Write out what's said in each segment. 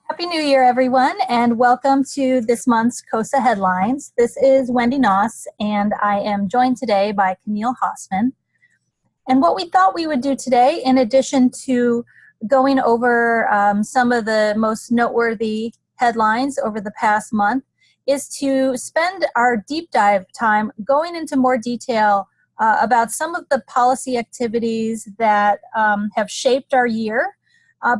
Happy New Year, everyone, and welcome to this month's COSSA Headlines. This is Wendy Noss, and I am joined today by Camille Hossman. And what we thought we would do today, in addition to going over some of the most noteworthy headlines over the past month, is to spend our deep dive time going into more detail about some of the policy activities that have shaped our year,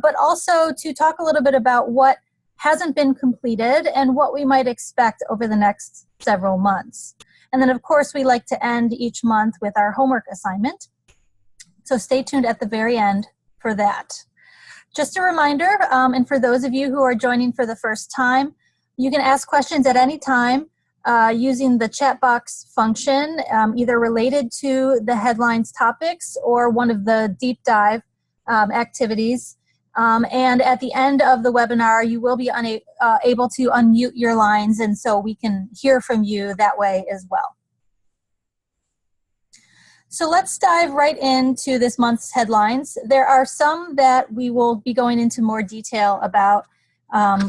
but also to talk a little bit about what hasn't been completed and what we might expect over the next several months. And then, of course, we like to end each month with our homework assignment. So stay tuned at the very end for that. Just a reminder, and for those of you who are joining for the first time, you can ask questions at any time using the chat box function, either related to the headlines topics or one of the deep dive activities. And at the end of the webinar, you will be able to unmute your lines, and so we can hear from you that way as well. So let's dive right into this month's headlines. There are some that we will be going into more detail about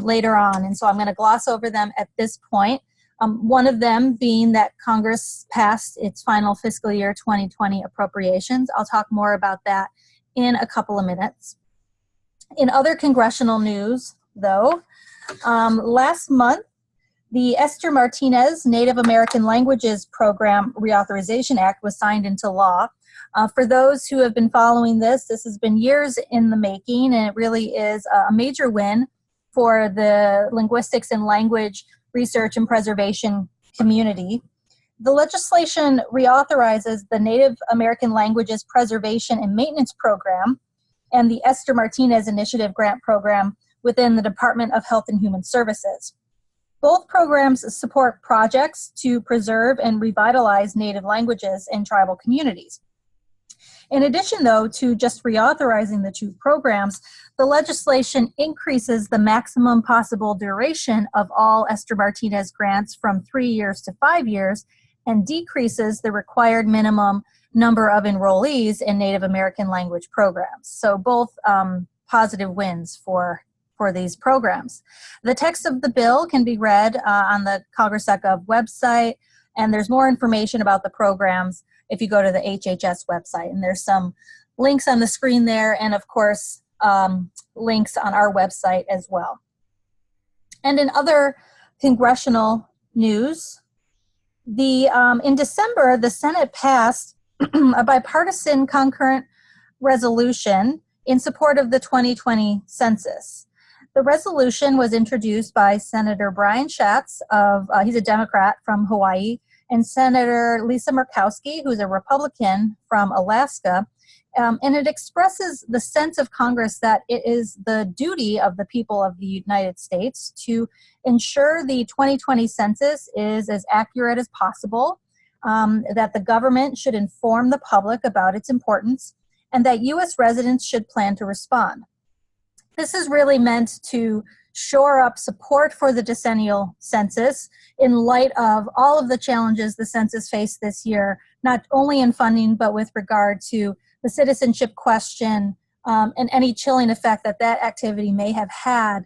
later on, and so I'm going to gloss over them at this point. One of them being that Congress passed its final fiscal year 2020 appropriations. I'll talk more about that in a couple of minutes. In other congressional news, though, last month, the Esther Martinez Native American Languages Program Reauthorization Act was signed into law. For those who have been following this has been years in the making, and it really is a major win for the linguistics and language research and preservation community. The legislation reauthorizes the Native American Languages Preservation and Maintenance Program and the Esther Martinez Initiative Grant Program within the Department of Health and Human Services. Both programs support projects to preserve and revitalize Native languages in tribal communities. In addition, though, to just reauthorizing the two programs, the legislation increases the maximum possible duration of all Esther Martinez grants from 3 years to 5 years and decreases the required minimum number of enrollees in Native American language programs. So both positive wins for these programs. The text of the bill can be read on the congress.gov website, and there's more information about the programs if you go to the HHS website. And there's some links on the screen there, and of course, links on our website as well. And in other congressional news, in December, the Senate passed a bipartisan concurrent resolution in support of the 2020 census. The resolution was introduced by Senator Brian Schatz he's a Democrat from Hawaii, and Senator Lisa Murkowski, who's a Republican from Alaska, and it expresses the sense of Congress that it is the duty of the people of the United States to ensure the 2020 census is as accurate as possible, that the government should inform the public about its importance, and that U.S. residents should plan to respond. This is really meant to shore up support for the decennial census in light of all of the challenges the census faced this year, not only in funding, but with regard to the citizenship question and any chilling effect that that activity may have had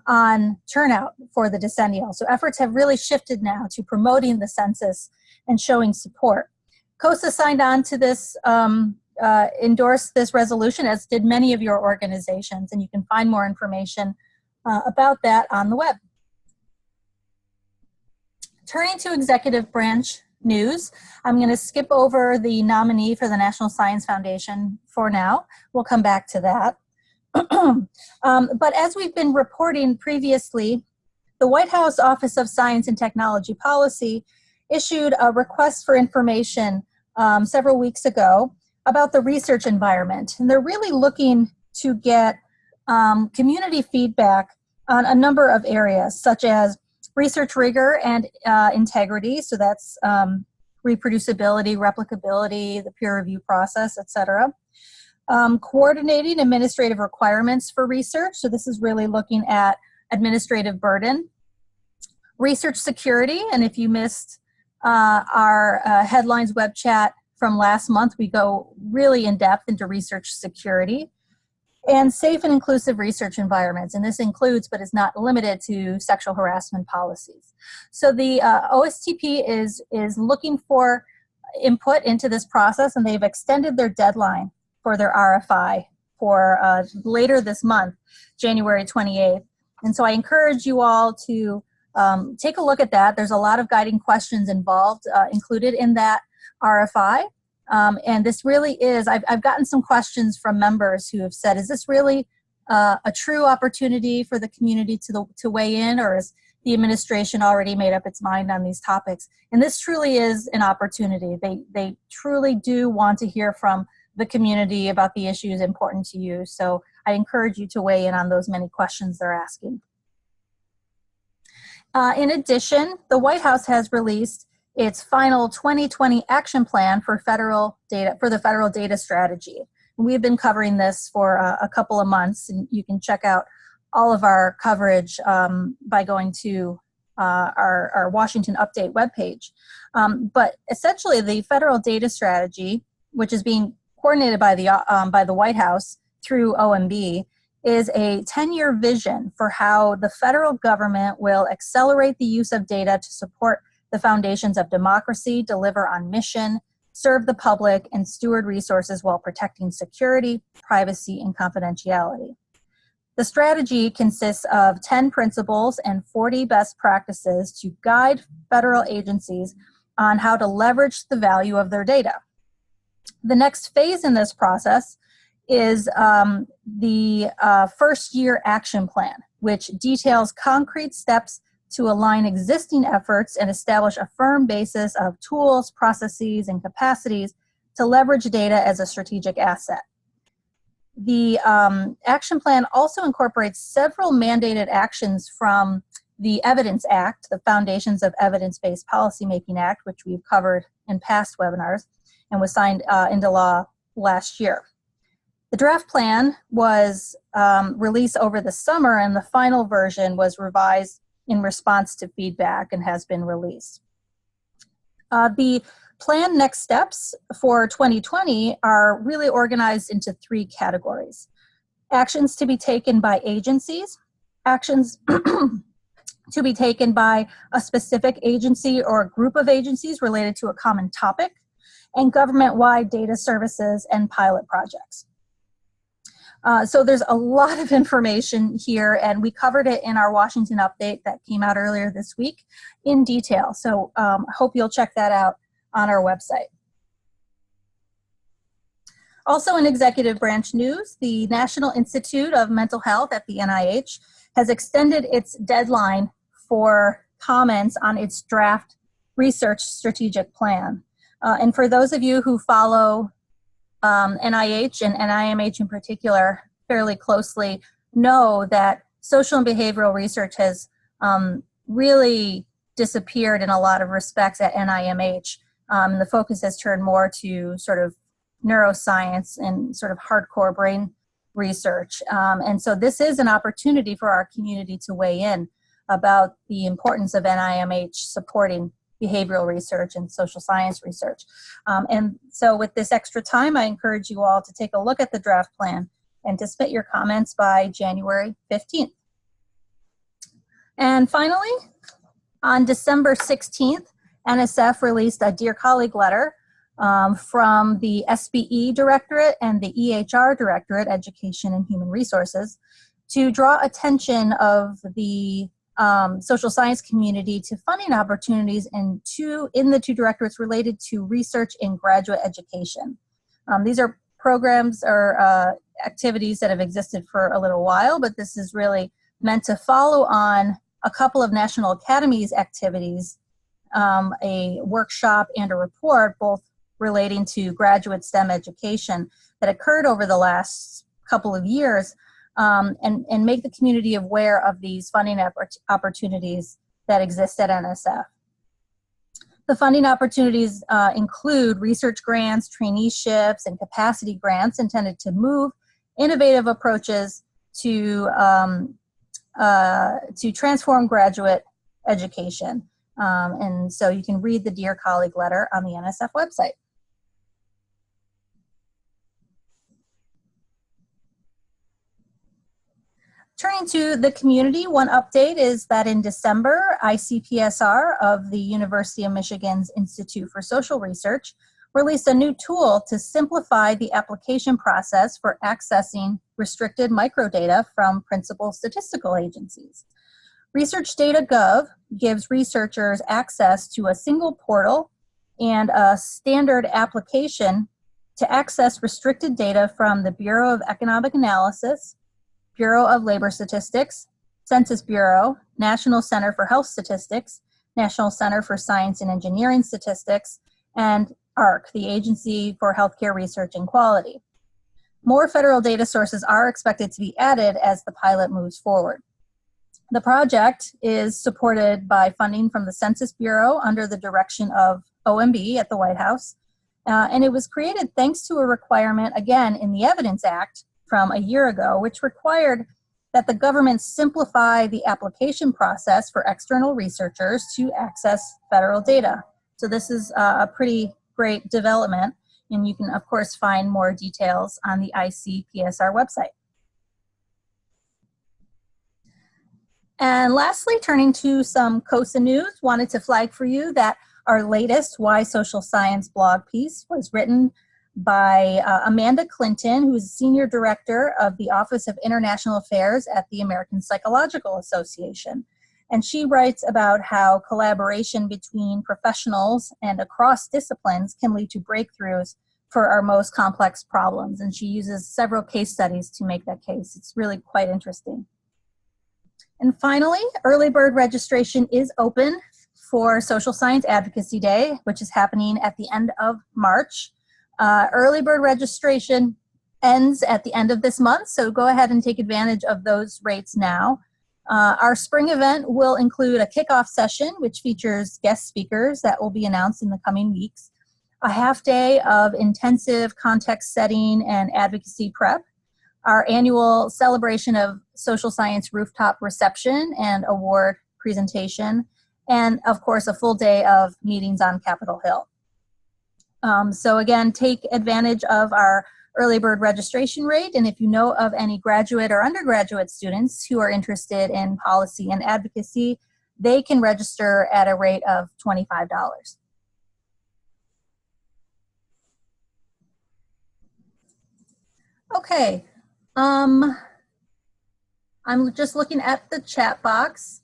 on turnout for the decennial. So efforts have really shifted now to promoting the census and showing support. COSSA signed on to this, endorsed this resolution, as did many of your organizations, and you can find more information about that on the web. Turning to executive branch news, I'm going to skip over the nominee for the National Science Foundation for now. We'll come back to that. But as we've been reporting previously, the White House Office of Science and Technology Policy issued a request for information several weeks ago about the research environment. And they're really looking to get community feedback on a number of areas, such as research rigor and integrity. So that's reproducibility, replicability, the peer review process, et cetera. Coordinating administrative requirements for research. So this is really looking at administrative burden. Research security, and if you missed our headlines web chat from last month, we go really in depth into research security. and safe and inclusive research environments. And this includes, but is not limited to, sexual harassment policies. So the OSTP is looking for input into this process, and they've extended their deadline for their RFI for later this month, January 28th. And so I encourage you all to take a look at that. There's a lot of guiding questions involved, included in that RFI. And this really is, I've gotten some questions from members who have said, is this really a true opportunity for the community to weigh in, or is the administration already made up its mind on these topics? And this truly is an opportunity. They truly do want to hear from the community about the issues important to you. So I encourage you to weigh in on those many questions they're asking. In addition, the White House has released its final 2020 action plan for the federal data strategy. We've been covering this for a couple of months, and you can check out all of our coverage by going to our Washington Update webpage. But essentially, the federal data strategy, which is being coordinated by the White House through OMB, is a 10-year vision for how the federal government will accelerate the use of data to support the foundations of democracy, deliver on mission, serve the public, and steward resources while protecting security, privacy, and confidentiality. The strategy consists of 10 principles and 40 best practices to guide federal agencies on how to leverage the value of their data. The next phase in this process is the first year action plan, which details concrete steps to align existing efforts and establish a firm basis of tools, processes, and capacities to leverage data as a strategic asset. The action plan also incorporates several mandated actions from the Evidence Act, the Foundations of Evidence-Based Policymaking Act, which we've covered in past webinars and was signed into law last year. The draft plan was released over the summer, and the final version was revised in response to feedback and has been released. The planned next steps for 2020 are really organized into 3 categories. Actions to be taken by agencies, actions to be taken by a specific agency or a group of agencies related to a common topic, and government-wide data services and pilot projects. So there's a lot of information here, and we covered it in our Washington Update that came out earlier this week in detail. So I hope you'll check that out on our website. Also in executive branch news, the National Institute of Mental Health at the NIH has extended its deadline for comments on its draft research strategic plan. And for those of you who follow NIH and NIMH in particular fairly closely, know that social and behavioral research has really disappeared in a lot of respects at NIMH. The focus has turned more to sort of neuroscience and sort of hardcore brain research. And so this is an opportunity for our community to weigh in about the importance of NIMH supporting behavioral research and social science research. And so with this extra time, I encourage you all to take a look at the draft plan and to submit your comments by January 15th. And finally, on December 16th, NSF released a Dear Colleague letter from the SBE Directorate and the EHR Directorate, Education and Human Resources, to draw attention of the social science community to funding opportunities in the 2 directorates related to research in graduate education. These are programs or activities that have existed for a little while, but this is really meant to follow on a couple of National Academies activities, a workshop and a report, both relating to graduate STEM education that occurred over the last couple of years, and make the community aware of these funding opportunities that exist at NSF. The funding opportunities include research grants, traineeships, and capacity grants intended to move innovative approaches to transform graduate education. And so you can read the Dear Colleague letter on the NSF website. Turning to the community, one update is that in December, ICPSR of the University of Michigan's Institute for Social Research released a new tool to simplify the application process for accessing restricted microdata from principal statistical agencies. ResearchData.gov gives researchers access to a single portal and a standard application to access restricted data from the Bureau of Economic Analysis, Bureau of Labor Statistics, Census Bureau, National Center for Health Statistics, National Center for Science and Engineering Statistics, and AHRQ, the Agency for Healthcare Research and Quality. More federal data sources are expected to be added as the pilot moves forward. The project is supported by funding from the Census Bureau under the direction of OMB at the White House, and it was created thanks to a requirement, again, in the Evidence Act from a year ago, which required that the government simplify the application process for external researchers to access federal data. So this is a pretty great development, and you can, of course, find more details on the ICPSR website. And lastly, turning to some COSSA news, wanted to flag for you that our latest Why Social Science blog piece was written by Amanda Clinton, who is Senior Director of the Office of International Affairs at the American Psychological Association. And she writes about how collaboration between professionals and across disciplines can lead to breakthroughs for our most complex problems. And she uses several case studies to make that case. It's really quite interesting. And finally, early bird registration is open for Social Science Advocacy Day, which is happening at the end of March. Early bird registration ends at the end of this month, so go ahead and take advantage of those rates now. Our spring event will include a kickoff session, which features guest speakers that will be announced in the coming weeks, a half day of intensive context setting and advocacy prep, our annual celebration of social science rooftop reception and award presentation, and of course a full day of meetings on Capitol Hill. So again, take advantage of our early bird registration rate, and if you know of any graduate or undergraduate students who are interested in policy and advocacy, they can register at a rate of $25. Okay, I'm just looking at the chat box.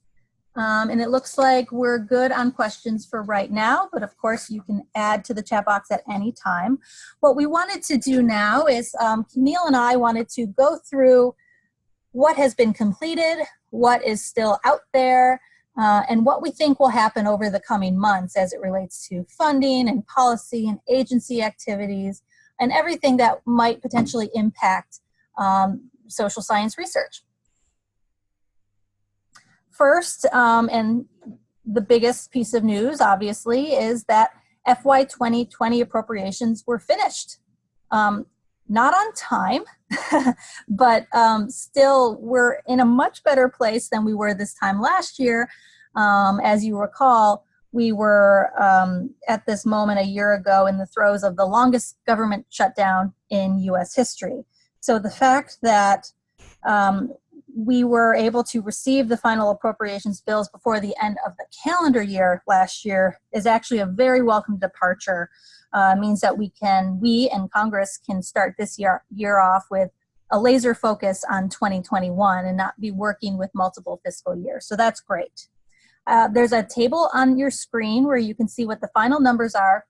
And it looks like we're good on questions for right now, but of course you can add to the chat box at any time. What we wanted to do now is Camille and I wanted to go through what has been completed, what is still out there, and what we think will happen over the coming months as it relates to funding and policy and agency activities and everything that might potentially impact social science research. First, and the biggest piece of news, obviously, is that FY 2020 appropriations were finished. Not on time, but still we're in a much better place than we were this time last year. As you recall, we were at this moment a year ago in the throes of the longest government shutdown in US history. So the fact that we were able to receive the final appropriations bills before the end of the calendar year last year is actually a very welcome departure. Means that we and Congress can start this year off with a laser focus on 2021 and not be working with multiple fiscal years. So that's great. There's a table on your screen where you can see what the final numbers are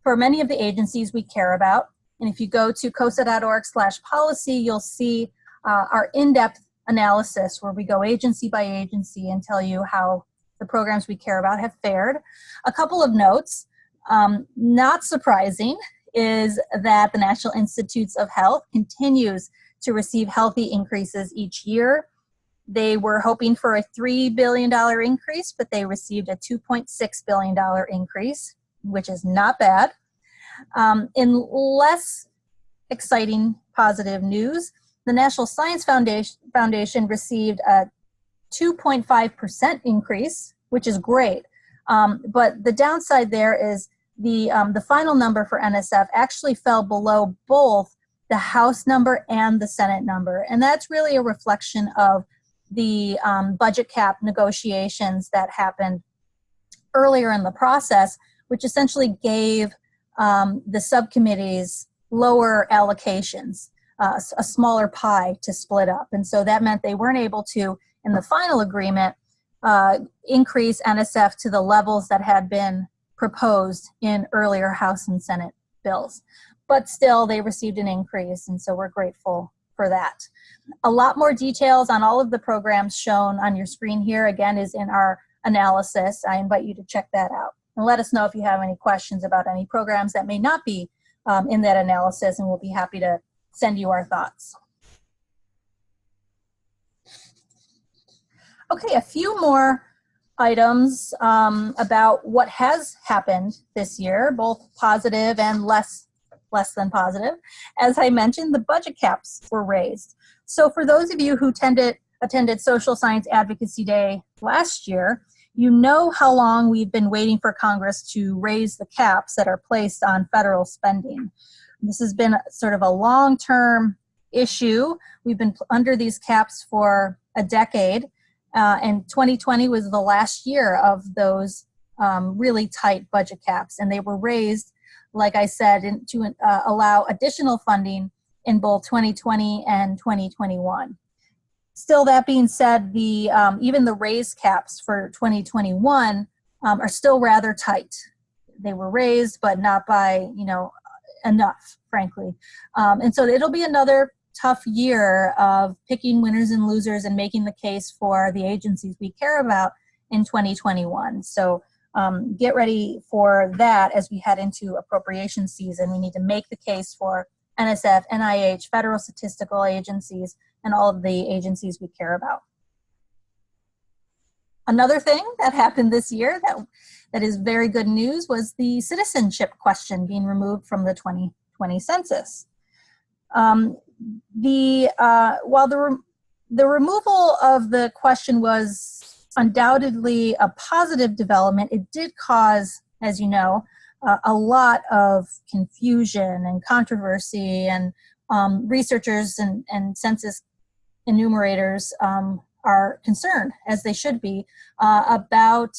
for many of the agencies we care about. And if you go to COSSA.org/policy, you'll see our in-depth analysis where we go agency by agency and tell you how the programs we care about have fared. A couple of notes, not surprising, is that the National Institutes of Health continues to receive healthy increases each year. They were hoping for a $3 billion increase, but they received a $2.6 billion increase, which is not bad. In less exciting positive news, the National Science Foundation received a 2.5% increase, which is great. But the downside there is the final number for NSF actually fell below both the House number and the Senate number. And that's really a reflection of the budget cap negotiations that happened earlier in the process, which essentially gave the subcommittees lower allocations, a smaller pie to split up. And so that meant they weren't able to, in the final agreement, increase NSF to the levels that had been proposed in earlier House and Senate bills. But still, they received an increase, and so we're grateful for that. A lot more details on all of the programs shown on your screen here, again, is in our analysis. I invite you to check that out. And let us know if you have any questions about any programs that may not be in that analysis, and we'll be happy to send you our thoughts. Okay, a few more items about what has happened this year, both positive and less than positive. As I mentioned, the budget caps were raised. So for those of you who attended Social Science Advocacy Day last year, you know how long we've been waiting for Congress to raise the caps that are placed on federal spending. This has been sort of a long-term issue. We've been under these caps for a decade, and 2020 was the last year of those really tight budget caps, and they were raised, like I said, to allow additional funding in both 2020 and 2021. Still, that being said, even the raised caps for 2021 are still rather tight. They were raised, but not by enough, frankly. And so it'll be another tough year of picking winners and losers and making the case for the agencies we care about in 2021. So get ready for that as we head into appropriation season. We need to make the case for NSF, NIH, federal statistical agencies, and all of the agencies we care about. Another thing that happened this year that is very good news was the citizenship question being removed from the 2020 census. While the removal of the question was undoubtedly a positive development, it did cause, as you know, a lot of confusion and controversy, and researchers and census enumerators are concerned, as they should be, about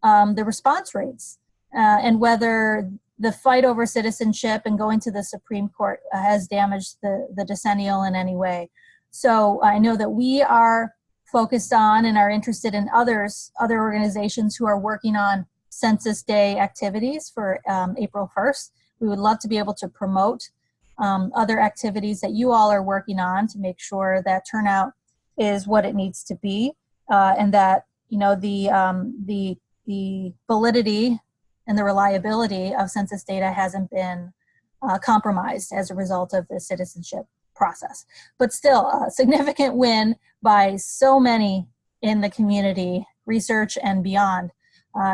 the response rates and whether the fight over citizenship and going to the Supreme Court has damaged the decennial in any way. So I know that we are focused on and are interested in other organizations who are working on Census Day activities for April 1st. We would love to be able to promote other activities that you all are working on to make sure that turnout is what it needs to be, and that the validity and the reliability of census data hasn't been compromised as a result of the citizenship process. But still, a significant win by so many in the community, research and beyond,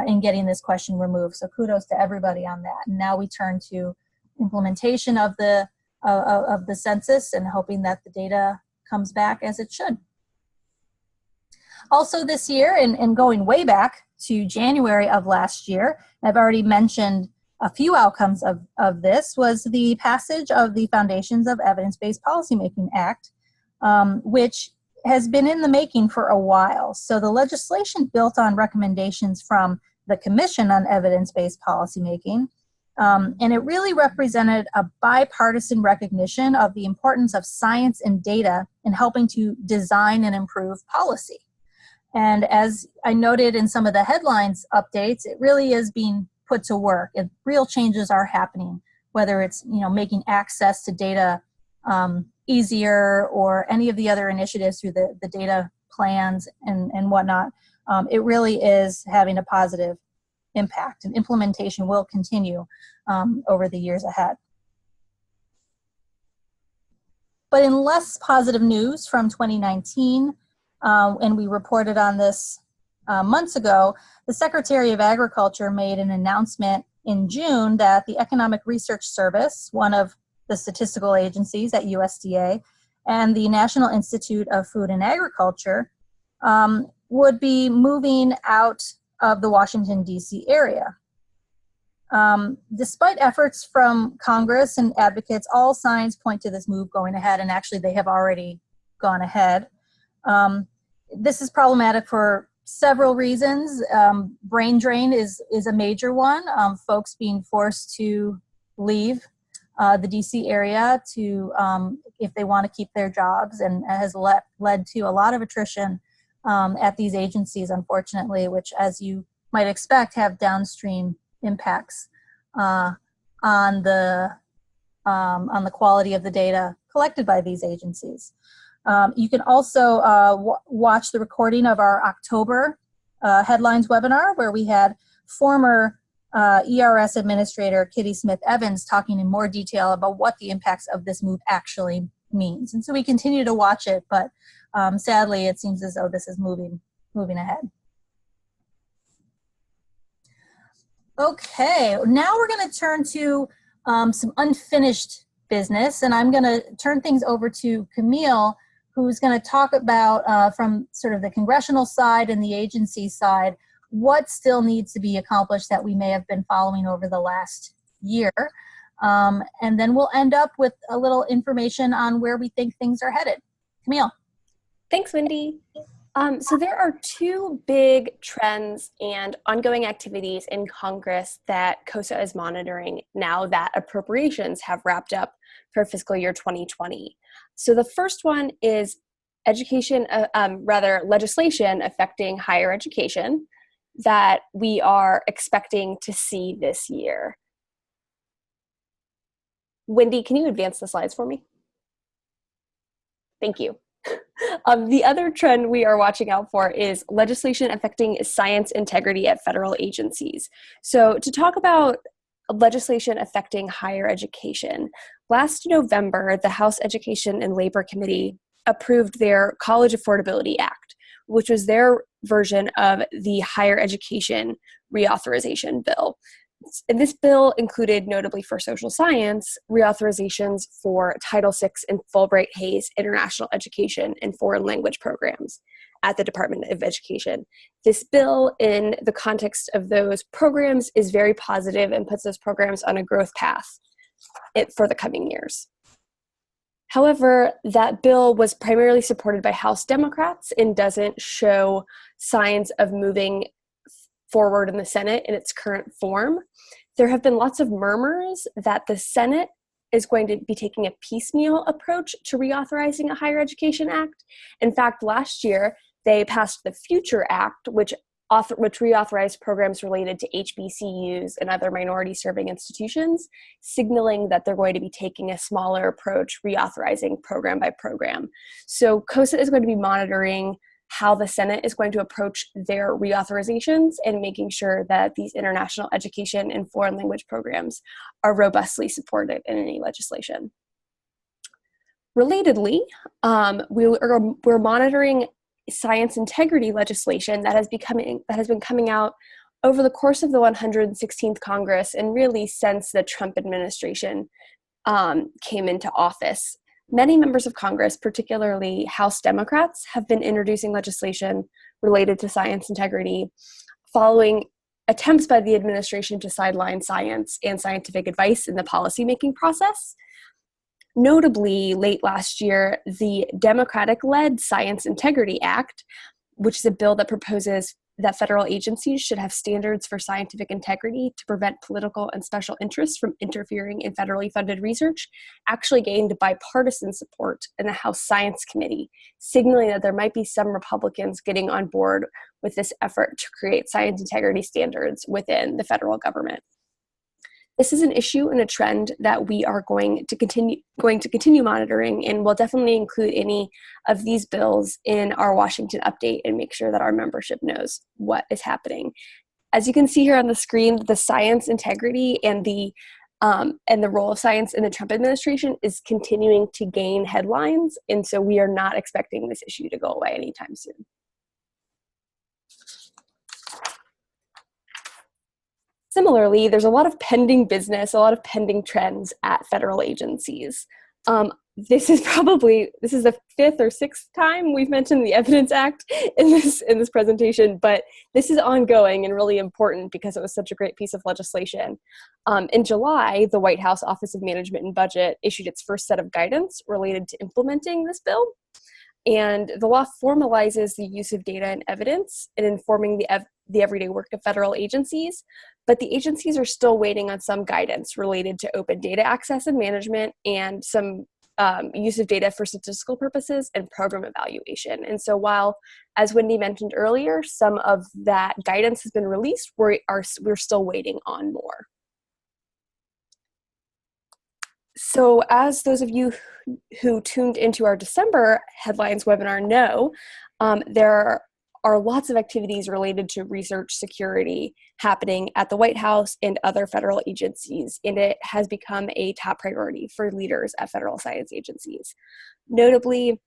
in getting this question removed. So kudos to everybody on that. And now we turn to implementation of the census and hoping that the data comes back as it should. Also this year, and going way back to January of last year, I've already mentioned a few outcomes of this, was the passage of the Foundations of Evidence-Based Policymaking Act, which has been in the making for a while. So the legislation built on recommendations from the Commission on Evidence-Based Policymaking, and it really represented a bipartisan recognition of the importance of science and data in helping to design and improve policy. And as I noted in some of the headlines updates, it really is being put to work. And real changes are happening, whether it's making access to data easier, or any of the other initiatives through the data plans and whatnot. It really is having a positive impact, and implementation will continue over the years ahead. But in less positive news from 2019, and we reported on this months ago, the Secretary of Agriculture made an announcement in June that the Economic Research Service, one of the statistical agencies at USDA, and the National Institute of Food and Agriculture would be moving out of the Washington, D.C. area. Despite efforts from Congress and advocates, all signs point to this move going ahead, and actually they have already gone ahead. this is problematic for several reasons. Brain drain is a major one. Folks being forced to leave the DC area to if they want to keep their jobs, and has led to a lot of attrition at these agencies, unfortunately, which, as you might expect, have downstream impacts on the quality of the data collected by these agencies. You can also watch the recording of our October Headlines webinar, where we had former ERS Administrator Kitty Smith-Evans talking in more detail about what the impacts of this move actually means. And so we continue to watch it, but sadly it seems as though this is moving ahead. Okay, now we're going to turn to some unfinished business, and I'm going to turn things over to Camille, who's going to talk about from sort of the congressional side and the agency side, what still needs to be accomplished that we may have been following over the last year. And then we'll end up with a little information on where we think things are headed. Camille. Thanks, Wendy. So there are two big trends and ongoing activities in Congress that COSSA is monitoring now that appropriations have wrapped up for fiscal year 2020. So the first one is legislation affecting higher education that we are expecting to see this year. Wendy, can you advance the slides for me? Thank you. The other trend we are watching out for is legislation affecting science integrity at federal agencies. So to talk about legislation affecting higher education, last November, the House Education and Labor Committee approved their College Affordability Act, which was their version of the higher education reauthorization bill. And this bill included, notably for social science, reauthorizations for Title VI and Fulbright-Hays international education and foreign language programs at the Department of Education. This bill, in the context of those programs, is very positive and puts those programs on a growth path for the coming years. However, that bill was primarily supported by House Democrats and doesn't show signs of moving forward in the Senate in its current form. There have been lots of murmurs that the Senate is going to be taking a piecemeal approach to reauthorizing a higher education act. In fact, last year, they passed the Future Act, which reauthorized programs related to HBCUs and other minority-serving institutions, signaling that they're going to be taking a smaller approach, reauthorizing program by program. So COSSA is going to be monitoring how the Senate is going to approach their reauthorizations and making sure that these international education and foreign language programs are robustly supported in any legislation. Relatedly, we're monitoring science integrity legislation that has been coming out over the course of the 116th Congress and really since the Trump administration came into office. Many members of Congress, particularly House Democrats, have been introducing legislation related to science integrity following attempts by the administration to sideline science and scientific advice in the policymaking process. Notably, late last year, the Democratic-led Science Integrity Act, which is a bill that proposes that federal agencies should have standards for scientific integrity to prevent political and special interests from interfering in federally funded research, actually gained bipartisan support in the House Science Committee, signaling that there might be some Republicans getting on board with this effort to create science integrity standards within the federal government. This is an issue and a trend that we are going to continue monitoring, and we'll definitely include any of these bills in our Washington update and make sure that our membership knows what is happening. As you can see here on the screen, the science integrity and the role of science in the Trump administration is continuing to gain headlines, and so we are not expecting this issue to go away anytime soon. Similarly, there's a lot of pending business, a lot of pending trends at federal agencies. This is the fifth or sixth time we've mentioned the Evidence Act in this presentation, but this is ongoing and really important because it was such a great piece of legislation. In July, the White House Office of Management and Budget issued its first set of guidance related to implementing this bill. And the law formalizes the use of data and evidence in informing the everyday work of federal agencies, but the agencies are still waiting on some guidance related to open data access and management and some use of data for statistical purposes and program evaluation. And so while, as Wendy mentioned earlier, some of that guidance has been released, we're still waiting on more. So as those of you who tuned into our December Headlines webinar know, there are lots of activities related to research security happening at the White House and other federal agencies, and it has become a top priority for leaders at federal science agencies. Notably,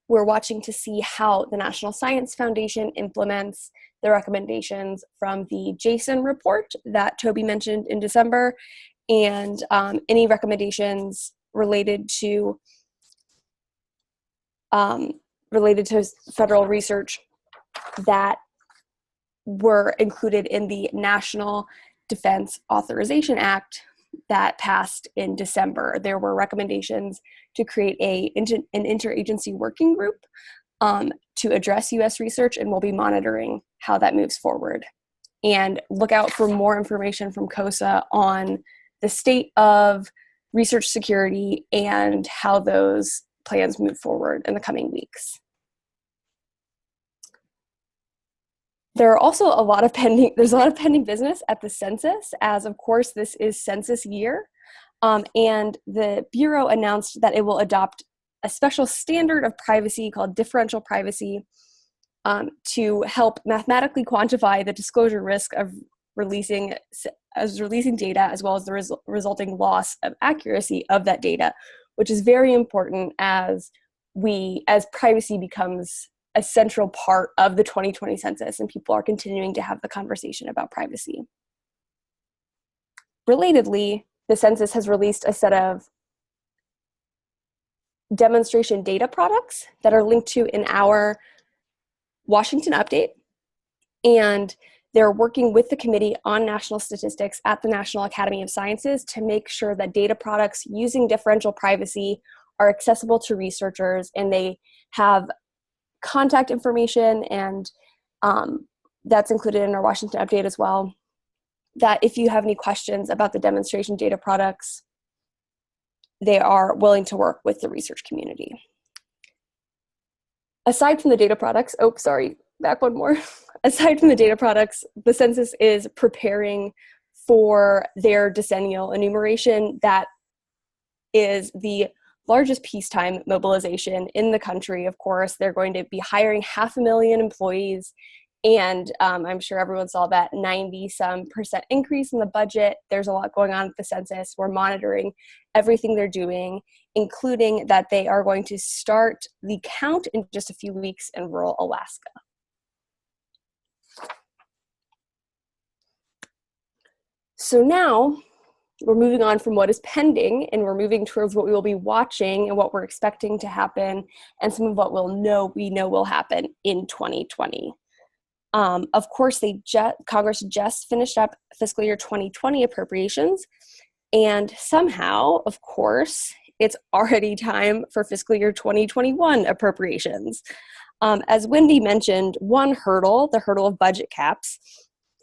we're watching to see how the National Science Foundation implements the recommendations from the JASON report that Toby mentioned in December, and any recommendations related to federal research that were included in the National Defense Authorization Act that passed in December. There were recommendations to create an interagency working group to address U.S. research, and we'll be monitoring how that moves forward. And look out for more information from COSSA on the state of research security and how those plans move forward in the coming weeks. There's a lot of pending business at the census, as of course this is census year. And the Bureau announced that it will adopt a special standard of privacy called differential privacy to help mathematically quantify the disclosure risk of releasing data, as well as the resulting loss of accuracy of that data, which is very important as privacy becomes a central part of the 2020 census and people are continuing to have the conversation about privacy. Relatedly, the census has released a set of demonstration data products that are linked to in our Washington update, and they're working with the Committee on National Statistics at the National Academy of Sciences to make sure that data products using differential privacy are accessible to researchers, and they have contact information, and that's included in our Washington update as well, that if you have any questions about the demonstration data products, they are willing to work with the research community. Aside from the data products, back one more. Aside from the data products, the census is preparing for their decennial enumeration. That is the largest peacetime mobilization in the country. Of course, they're going to be hiring 500,000 employees, and I'm sure everyone saw that 90% increase in the budget. There's a lot going on at the census. We're monitoring everything they're doing, including that they are going to start the count in just a few weeks in rural Alaska. So now we're moving on from what is pending, and we're moving towards what we will be watching and what we're expecting to happen, and some of what we know will happen in 2020. Of course, Congress just finished up fiscal year 2020 appropriations, and somehow, of course, it's already time for fiscal year 2021 appropriations. As Wendy mentioned, one hurdle, the hurdle of budget caps,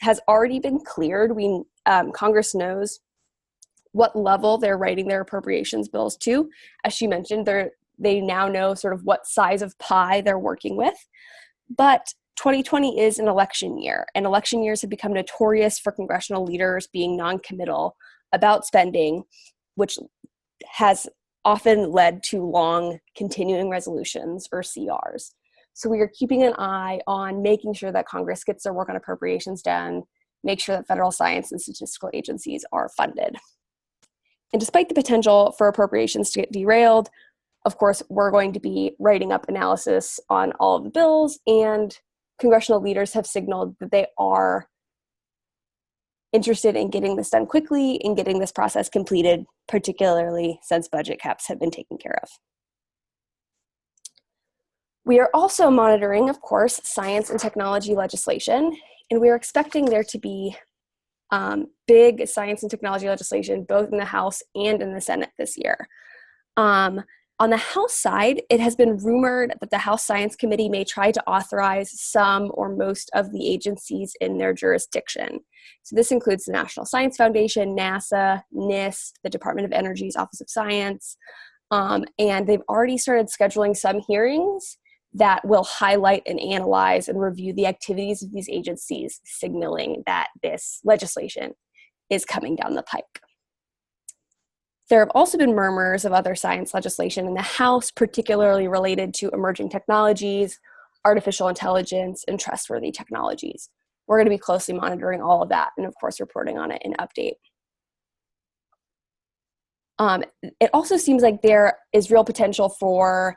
has already been cleared. Congress knows what level they're writing their appropriations bills to. As she mentioned, they now know sort of what size of pie they're working with. But 2020 is an election year, and election years have become notorious for congressional leaders being non-committal about spending, which has often led to long continuing resolutions or CRs. So we are keeping an eye on making sure that Congress gets their work on appropriations done, make sure that federal science and statistical agencies are funded. And despite the potential for appropriations to get derailed, of course, we're going to be writing up analysis on all of the bills, and congressional leaders have signaled that they are interested in getting this done quickly and getting this process completed, particularly since budget caps have been taken care of. We are also monitoring, of course, science and technology legislation, and we are expecting there to be big science and technology legislation both in the House and in the Senate this year. On On the House side, it has been rumored that the House Science Committee may try to authorize some or most of the agencies in their jurisdiction. So this includes the National Science Foundation, NASA, NIST, the Department of Energy's Office of Science, and they've already started scheduling some hearings that will highlight and analyze and review the activities of these agencies, signaling that this legislation is coming down the pike. There have also been murmurs of other science legislation in the House, particularly related to emerging technologies, artificial intelligence, and trustworthy technologies. We're going to be closely monitoring all of that and, of course, reporting on it in Update. It also seems like there is real potential for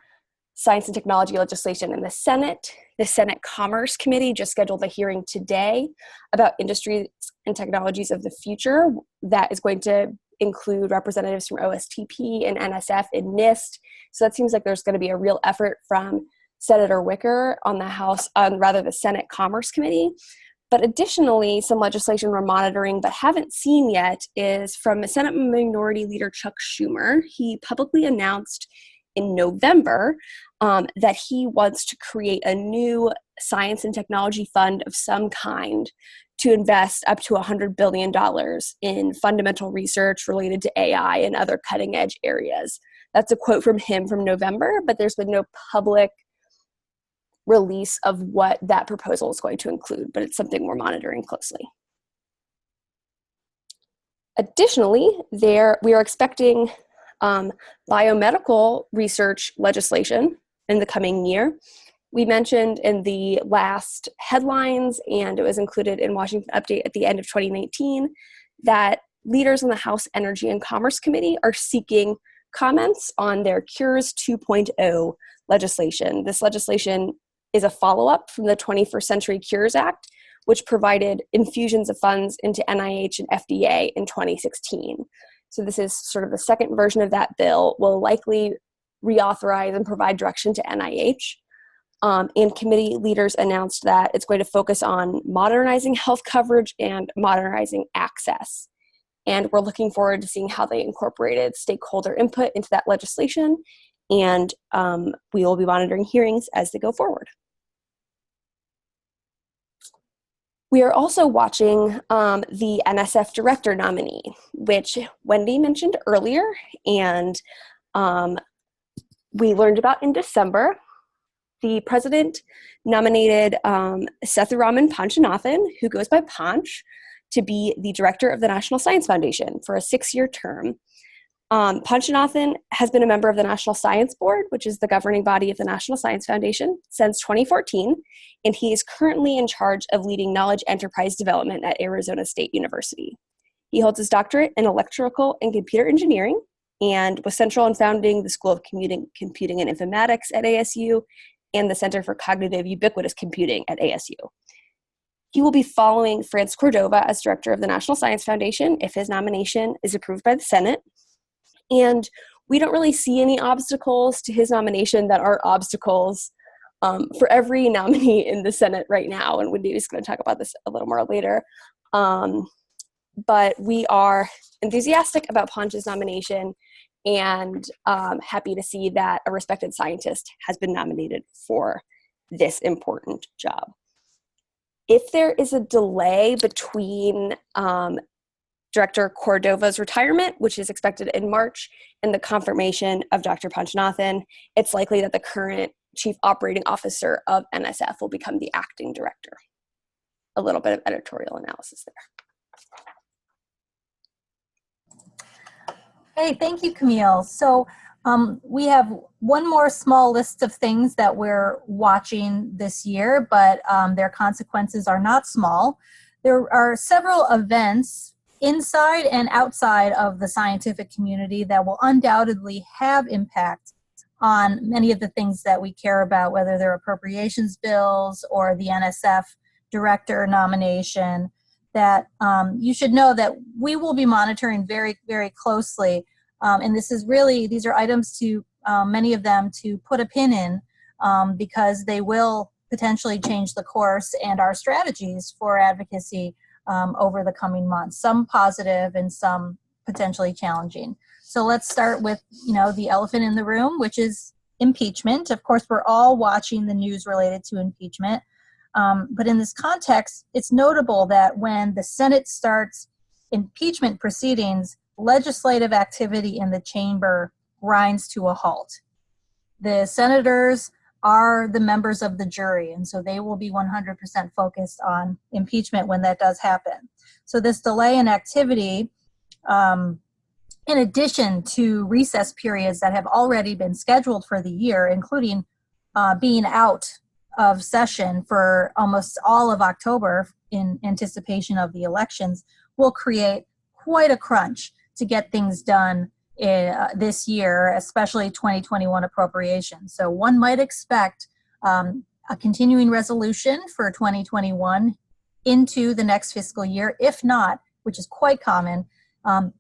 science and technology legislation in the Senate. The Senate Commerce Committee just scheduled a hearing today about industries and technologies of the future that is going to include representatives from OSTP and NSF and NIST. So that seems like there's going to be a real effort from Senator Wicker on the Senate Commerce Committee. But additionally, some legislation we're monitoring but haven't seen yet is from Senate Minority Leader Chuck Schumer. He publicly announced in November that he wants to create a new science and technology fund of some kind to invest up to $100 billion in fundamental research related to AI and other cutting edge areas. That's a quote from him from November, but there's been no public release of what that proposal is going to include, but it's something we're monitoring closely. Additionally, we are expecting biomedical research legislation in the coming year. We mentioned in the last headlines, and it was included in Washington Update at the end of 2019, that leaders in the House Energy and Commerce Committee are seeking comments on their Cures 2.0 legislation. This legislation is a follow-up from the 21st Century Cures Act, which provided infusions of funds into NIH and FDA in 2016. So this is sort of the second version of that bill, will likely reauthorize and provide direction to NIH. And committee leaders announced that it's going to focus on modernizing health coverage and modernizing access. And we're looking forward to seeing how they incorporated stakeholder input into that legislation. And we will be monitoring hearings as they go forward. We are also watching the NSF director nominee, which Wendy mentioned earlier, and we learned about in December. The president nominated Sethuraman Panchanathan, who goes by Panch, to be the director of the National Science Foundation for a 6-year term. Panchanathan has been a member of the National Science Board, which is the governing body of the National Science Foundation, since 2014, and he is currently in charge of leading knowledge enterprise development at Arizona State University. He holds his doctorate in electrical and computer engineering and was central in founding the School of Computing and Informatics at ASU and the Center for Cognitive Ubiquitous Computing at ASU. He will be following France Cordova as director of the National Science Foundation if his nomination is approved by the Senate. And we don't really see any obstacles to his nomination that are obstacles for every nominee in the Senate right now. And Wendy is going to talk about this a little more later. But we are enthusiastic about Panch's nomination and happy to see that a respected scientist has been nominated for this important job. If there is a delay between Director Cordova's retirement, which is expected in March, and the confirmation of Dr. Panchanathan, it's likely that the current Chief Operating Officer of NSF will become the acting director. A little bit of editorial analysis there. Hey, thank you, Camille. So we have one more small list of things that we're watching this year, but their consequences are not small. There are several events inside and outside of the scientific community that will undoubtedly have impact on many of the things that we care about, whether they're appropriations bills or the NSF director nomination, that you should know that we will be monitoring very, very closely. And these are items to, many of them, to put a pin in because they will potentially change the course and our strategies for advocacy over the coming months, some positive and some potentially challenging. So let's start with, the elephant in the room, which is impeachment. Of course, we're all watching the news related to impeachment. But in this context, it's notable that when the Senate starts impeachment proceedings, legislative activity in the chamber grinds to a halt. The senators are the members of the jury, and so they will be 100% focused on impeachment when that does happen. So this delay in activity, in addition to recess periods that have already been scheduled for the year, including being out of session for almost all of October in anticipation of the elections, will create quite a crunch to get things done this year, especially 2021 appropriations. So one might expect a continuing resolution for 2021 into the next fiscal year, if not, which is quite common,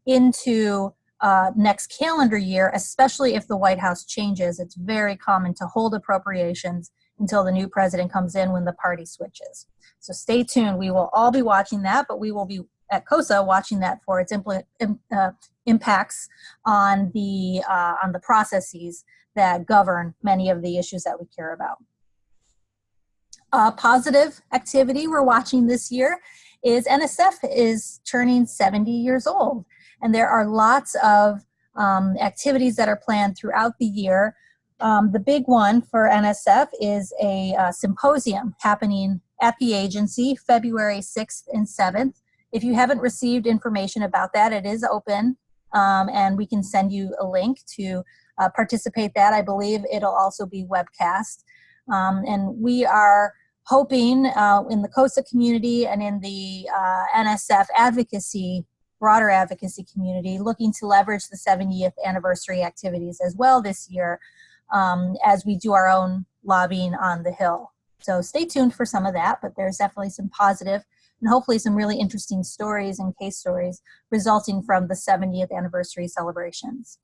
into next calendar year, especially if the White House changes. It's very common to hold appropriations until the new president comes in when the party switches. So stay tuned. We will all be watching that, but we will be at COSSA watching that for its impacts on the processes that govern many of the issues that we care about. Positive activity we're watching this year is NSF is turning 70 years old, and there are lots of activities that are planned throughout the year. The big one for NSF is a symposium happening at the agency February 6th and 7th. If you haven't received information about that, it is open, and we can send you a link to participate that. I believe it'll also be webcast. And we are hoping in the COSSA community and in the NSF advocacy, broader advocacy community, looking to leverage the 70th anniversary activities as well this year as we do our own lobbying on the Hill. So stay tuned for some of that, but there's definitely some positive and hopefully some really interesting stories and case stories resulting from the 70th anniversary celebrations.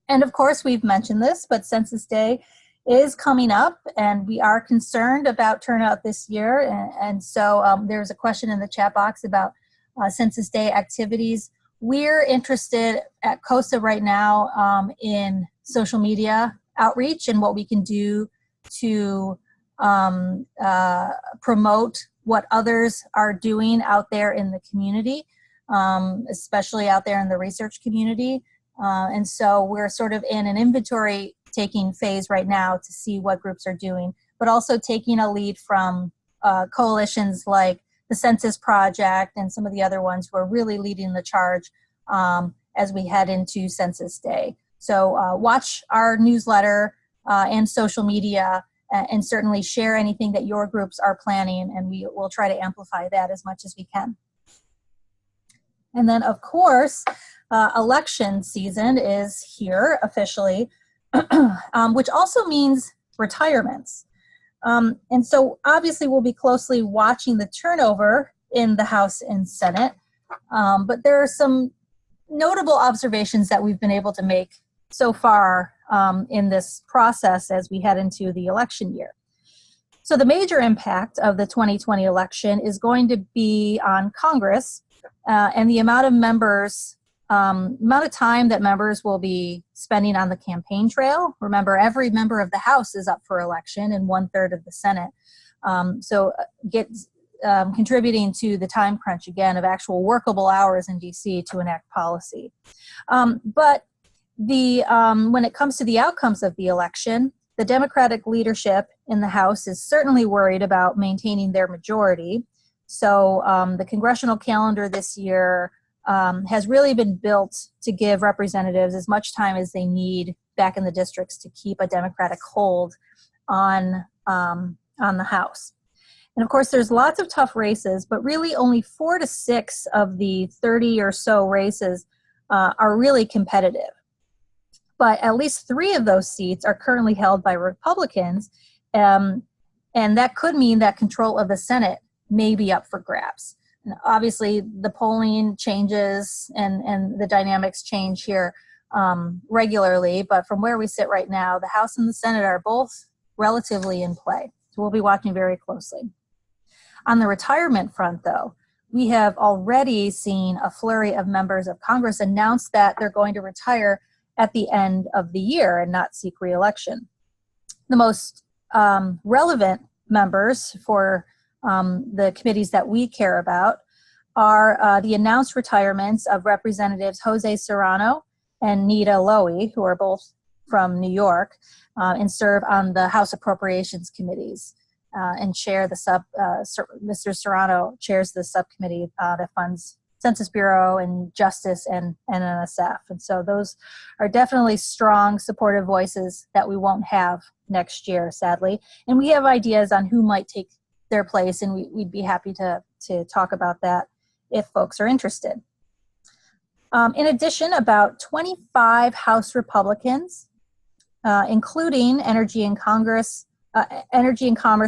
And of course, we've mentioned this, but Census Day is coming up, and we are concerned about turnout this year. And so there's a question in the chat box about Census Day activities. We're interested at COSSA right now in social media outreach and what we can do to promote what others are doing out there in the community, especially out there in the research community. And so we're sort of in an inventory taking phase right now to see what groups are doing, but also taking a lead from coalitions like the Census Project and some of the other ones who are really leading the charge as we head into Census Day. So watch our newsletter and social media and certainly share anything that your groups are planning, and we will try to amplify that as much as we can. And then, of course, election season is here officially, which also means retirements. And so obviously we'll be closely watching the turnover in the House and Senate, but there are some notable observations that we've been able to make so far in this process as we head into the election year. So the major impact of the 2020 election is going to be on Congress and the amount of members, amount of time that members will be spending on the campaign trail. Remember, every member of the House is up for election and 1/3 of the Senate. So contributing to the time crunch again of actual workable hours in DC to enact policy. But when it comes to the outcomes of the election, the Democratic leadership in the House is certainly worried about maintaining their majority. So the congressional calendar this year has really been built to give representatives as much time as they need back in the districts to keep a Democratic hold on the House. And of course, there's lots of tough races, but really only 4 to 6 of the 30 or so races are really competitive. But at least 3 of those seats are currently held by Republicans, and that could mean that control of the Senate may be up for grabs. And obviously, the polling changes and the dynamics change here regularly, but from where we sit right now, the House and the Senate are both relatively in play. So we'll be watching very closely. On the retirement front, though, we have already seen a flurry of members of Congress announce that they're going to retire at the end of the year and not seek re-election. The most relevant members for the committees that we care about are the announced retirements of Representatives Jose Serrano and Nita Lowy, who are both from New York, and serve on the House Appropriations Committees and chair the Mr. Serrano chairs the subcommittee that funds Census Bureau and Justice and NSF. And so those are definitely strong, supportive voices that we won't have next year, sadly. And we have ideas on who might take their place, and we'd be happy to talk about that if folks are interested. In addition, about 25 House Republicans, including Energy and Commerce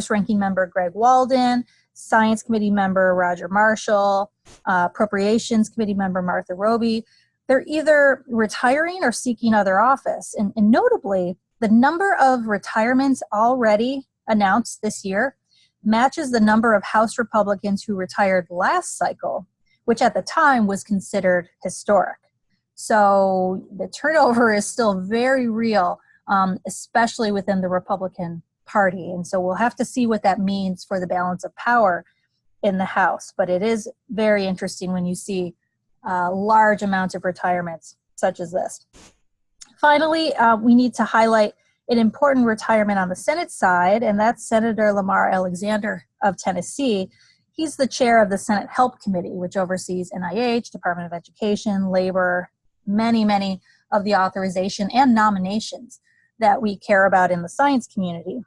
Ranking Member Greg Walden, Science Committee Member Roger Marshall, Appropriations Committee Member Martha Roby, they're either retiring or seeking other office. And notably, the number of retirements already announced this year matches the number of House Republicans who retired last cycle, which at the time was considered historic. So the turnover is still very real, especially within the Republican Party. And so we'll have to see what that means for the balance of power in the House. But it is very interesting when you see large amounts of retirements such as this. Finally, we need to highlight an important retirement on the Senate side, and that's Senator Lamar Alexander of Tennessee. He's the chair of the Senate Help Committee, which oversees NIH, Department of Education, Labor, many of the authorization and nominations that we care about in the science community.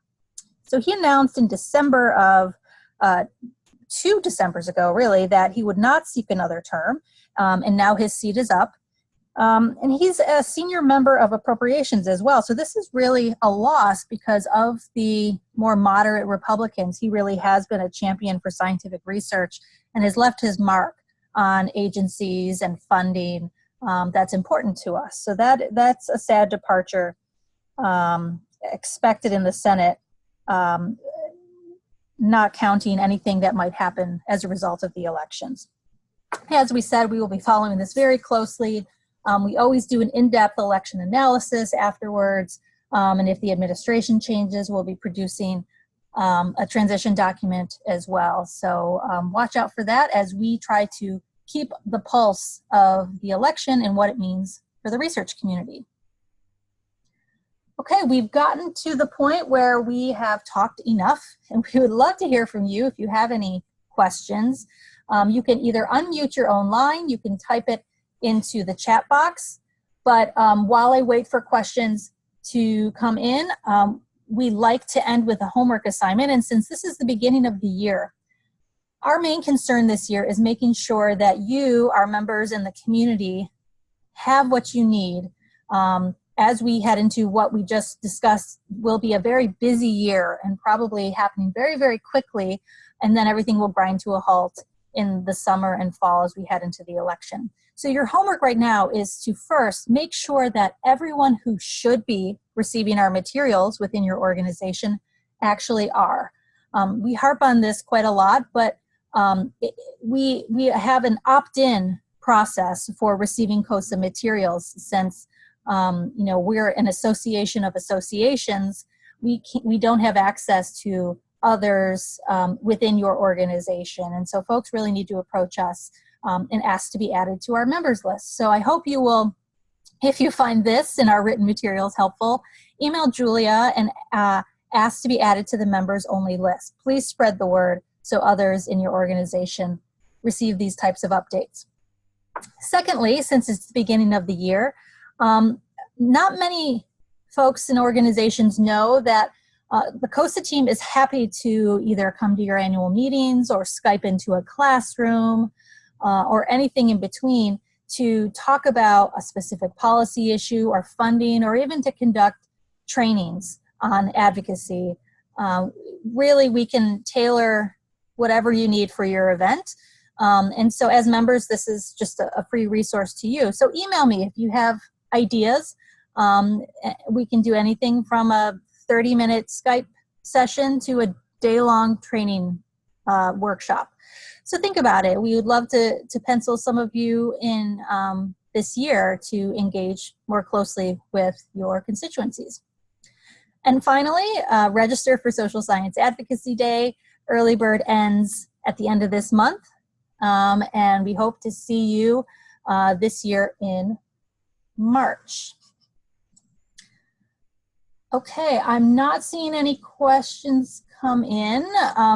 So he announced in December of 2 Decembers ago, really, that he would not seek another term, and now his seat is up. And he's a senior member of Appropriations as well. So this is really a loss because of the more moderate Republicans. He really has been a champion for scientific research and has left his mark on agencies and funding that's important to us. So that's a sad departure expected in the Senate, not counting anything that might happen as a result of the elections. As we said, we will be following this very closely. We always do an in-depth election analysis afterwards, and if the administration changes, we'll be producing a transition document as well. So watch out for that as we try to keep the pulse of the election and what it means for the research community. Okay, we've gotten to the point where we have talked enough, and we would love to hear from you if you have any questions. You can either unmute your own line, you can type it into the chat box, but while I wait for questions to come in, we like to end with a homework assignment. And since this is the beginning of the year, our main concern this year is making sure that you, our members in the community, have what you need as we head into what we just discussed will be a very busy year and probably happening very quickly, and then everything will grind to a halt in the summer and fall as we head into the election. So your homework right now is to first make sure that everyone who should be receiving our materials within your organization actually are. We harp on this quite a lot, but we have an opt-in process for receiving COSSA materials since we're an association of associations. We don't have access to others within your organization. And so folks really need to approach us and ask to be added to our members list. So I hope you will, if you find this and our written materials helpful, email Julia and ask to be added to the members only list. Please spread the word so others in your organization receive these types of updates. Secondly, since it's the beginning of the year, not many folks and organizations know that the COSSA team is happy to either come to your annual meetings or Skype into a classroom or anything in between to talk about a specific policy issue or funding, or even to conduct trainings on advocacy. Really, we can tailor whatever you need for your event. And so as members, this is just a free resource to you. So email me if you have ideas. We can do anything from a 30-minute Skype session to a day-long training workshop. So think about it. We would love to pencil some of you in this year to engage more closely with your constituencies. And finally, register for Social Science Advocacy Day. Early bird ends at the end of this month. And we hope to see you this year in March. Okay, I'm not seeing any questions come in.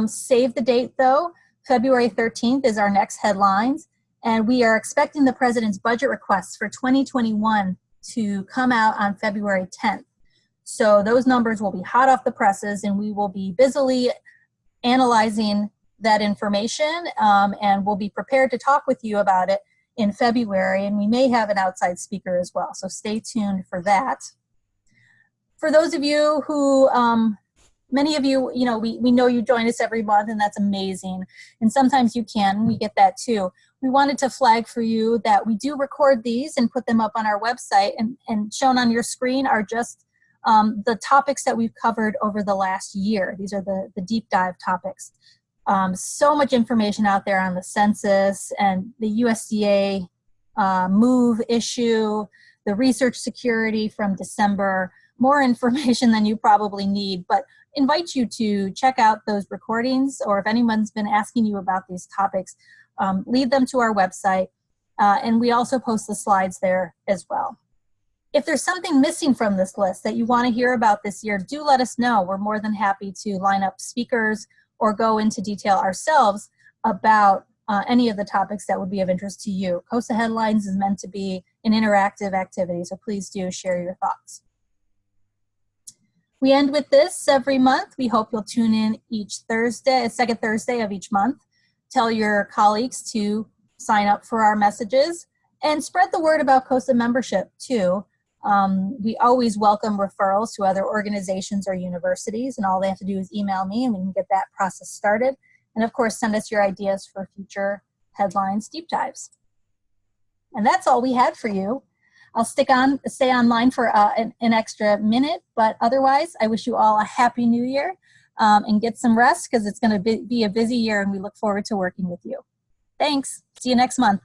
Save the date though. February 13th is our next headlines. And we are expecting the President's budget requests for 2021 to come out on February 10th. So those numbers will be hot off the presses, and we will be busily analyzing that information, and we'll be prepared to talk with you about it in February, and we may have an outside speaker as well, so stay tuned for that. For those of you who, many of you, we know you join us every month, and that's amazing, and sometimes you can, we get that too. We wanted to flag for you that we do record these and put them up on our website, and shown on your screen are just the topics that we've covered over the last year. These are the deep dive topics. So much information out there on the census and the USDA move issue, the research security from December, more information than you probably need, but invite you to check out those recordings, or if anyone's been asking you about these topics, lead them to our website, and we also post the slides there as well. If there's something missing from this list that you want to hear about this year, do let us know. We're more than happy to line up speakers or go into detail ourselves about any of the topics that would be of interest to you. COSSA Headlines is meant to be an interactive activity, so please do share your thoughts. We end with this every month. We hope you'll tune in each Thursday, second Thursday of each month. Tell your colleagues to sign up for our messages and spread the word about COSSA membership too. We always welcome referrals to other organizations or universities, and all they have to do is email me and we can get that process started. And of course, send us your ideas for future headlines deep dives. And that's all we had for you. I'll stay online for an extra minute, but otherwise, I wish you all a happy new year, and get some rest, because it's going to be a busy year, and we look forward to working with you. Thanks. See you next month.